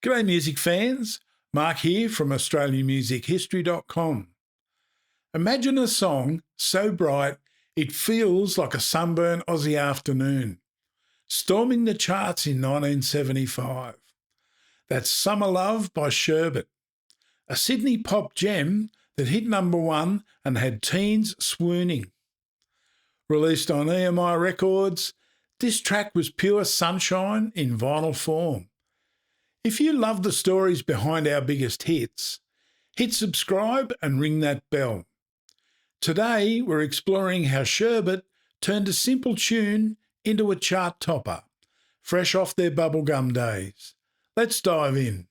G'day music fans, Mark here from AustralianMusicHistory.com. Imagine a song so bright it feels like a sunburned Aussie afternoon, storming the charts in 1975. That's Summer Love by Sherbet, a Sydney pop gem that hit number one and had teens swooning. Released on EMI Records, this track was pure sunshine in vinyl form. If you love the stories behind our biggest hits, hit subscribe and ring that bell. Today we're exploring how Sherbet turned a simple tune into a chart topper, fresh off their bubblegum days. Let's dive in.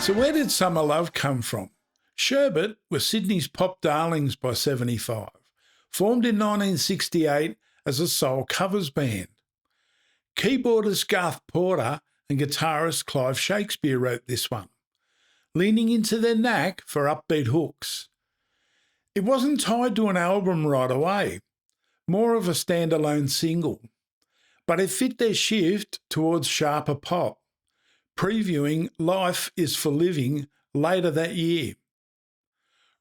So where did Summer Love come from? Sherbet were Sydney's pop darlings by 75, formed in 1968 as a soul covers band. Keyboardist Garth Porter and guitarist Clive Shakespeare wrote this one, leaning into their knack for upbeat hooks. It wasn't tied to an album right away, more of a standalone single, but it fit their shift towards sharper pop, previewing Life is for Living later that year.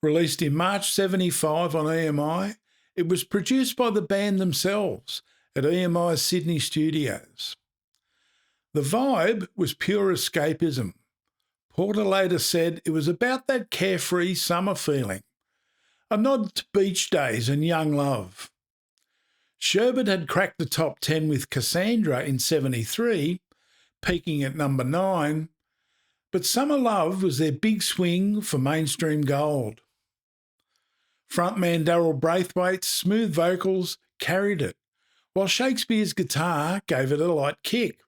Released in March 75 on EMI, it was produced by the band themselves at EMI's Sydney studios. The vibe was pure escapism. Porter later said it was about that carefree summer feeling, a nod to beach days and young love. Sherbet had cracked the top 10 with Cassandra in 73, peaking at number 9, but Summer Love was their big swing for mainstream gold. Frontman Darryl Braithwaite's smooth vocals carried it, while Shakespeare's guitar gave it a light kick.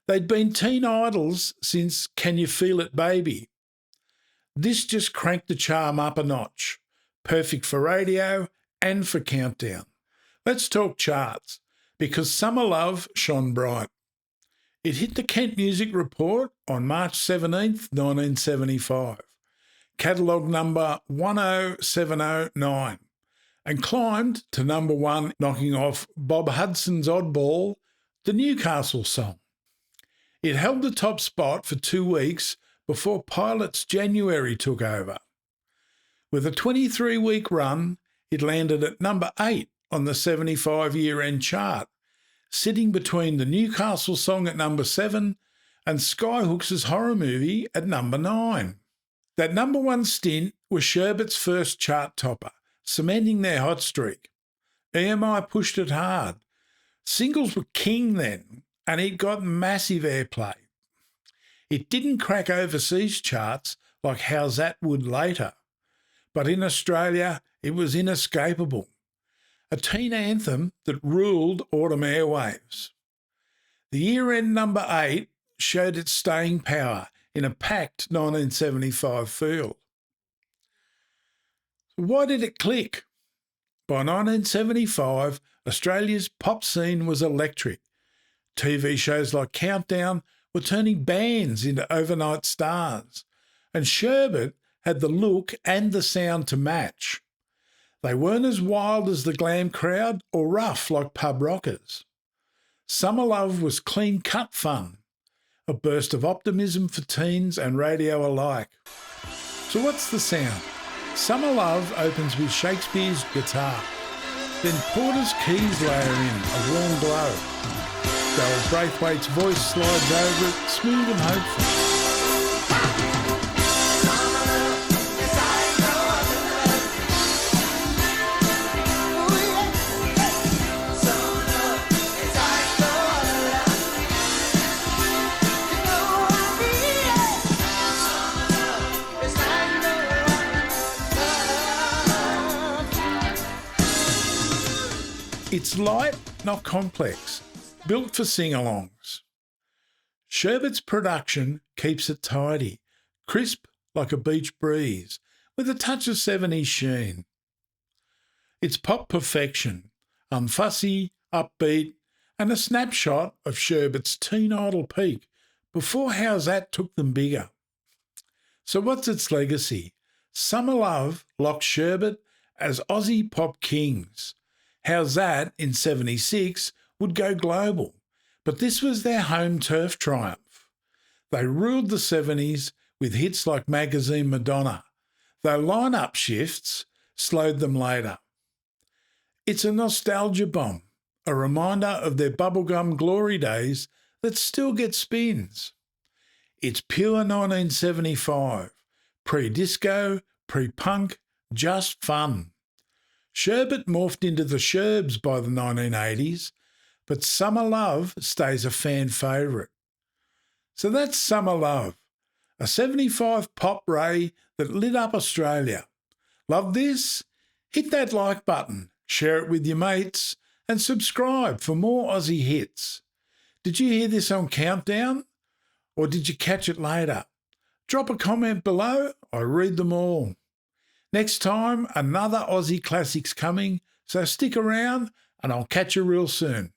They'd been teen idols since Can You Feel It Baby? This just cranked the charm up a notch, perfect for radio and for Countdown. Let's talk charts, because Summer Love shone bright. It hit the Kent Music Report on March 17th, 1975, catalogue number 10709, and climbed to number one, knocking off Bob Hudson's oddball, The Newcastle Song. It held the top spot for 2 weeks before Pilot's January took over. With a 23-week run, it landed at number 8 on the 75 year-end chart, sitting between The Newcastle Song at number 7 and Skyhooks' Horror Movie at number 9. That number one stint was Sherbet's first chart topper, cementing their hot streak. EMI pushed it hard. Singles were king then, and it got massive airplay. It didn't crack overseas charts like How's That would later, but in Australia it was inescapable. A teen anthem that ruled autumn airwaves. The year-end number 8 showed its staying power in a packed 1975 field. Why did it click? By 1975, Australia's pop scene was electric. TV shows like Countdown were turning bands into overnight stars, and Sherbet had the look and the sound to match. They weren't as wild as the glam crowd or rough like pub rockers. Summer Love was clean-cut fun, a burst of optimism for teens and radio alike. So what's the sound? Summer Love opens with Shakespeare's guitar. Then Porter's keys layer in a warm glow. Darryl Braithwaite's voice slides over it, smooth and hopeful. It's light, not complex, built for sing-alongs. Sherbet's production keeps it tidy, crisp like a beach breeze, with a touch of 70s sheen. It's pop perfection, unfussy, upbeat, and a snapshot of Sherbet's teen idol peak before How's That took them bigger. So what's its legacy? Summer Love locked Sherbet as Aussie pop kings. How's That in 76 would go global, but this was their home turf triumph. They ruled the 70s with hits like Magazine Madonna, though line-up shifts slowed them later. It's a nostalgia bomb, a reminder of their bubblegum glory days that still get spins. It's pure 1975, pre-disco, pre-punk, just fun. Sherbet morphed into the Sherbs by the 1980s, but Summer Love stays a fan favourite. So that's Summer Love, a 75 pop ray that lit up Australia. Love this? Hit that like button, share it with your mates, and subscribe for more Aussie hits. Did you hear this on Countdown? Or did you catch it later? Drop a comment below, I read them all. Next time, another Aussie classic's coming, so stick around and I'll catch you real soon.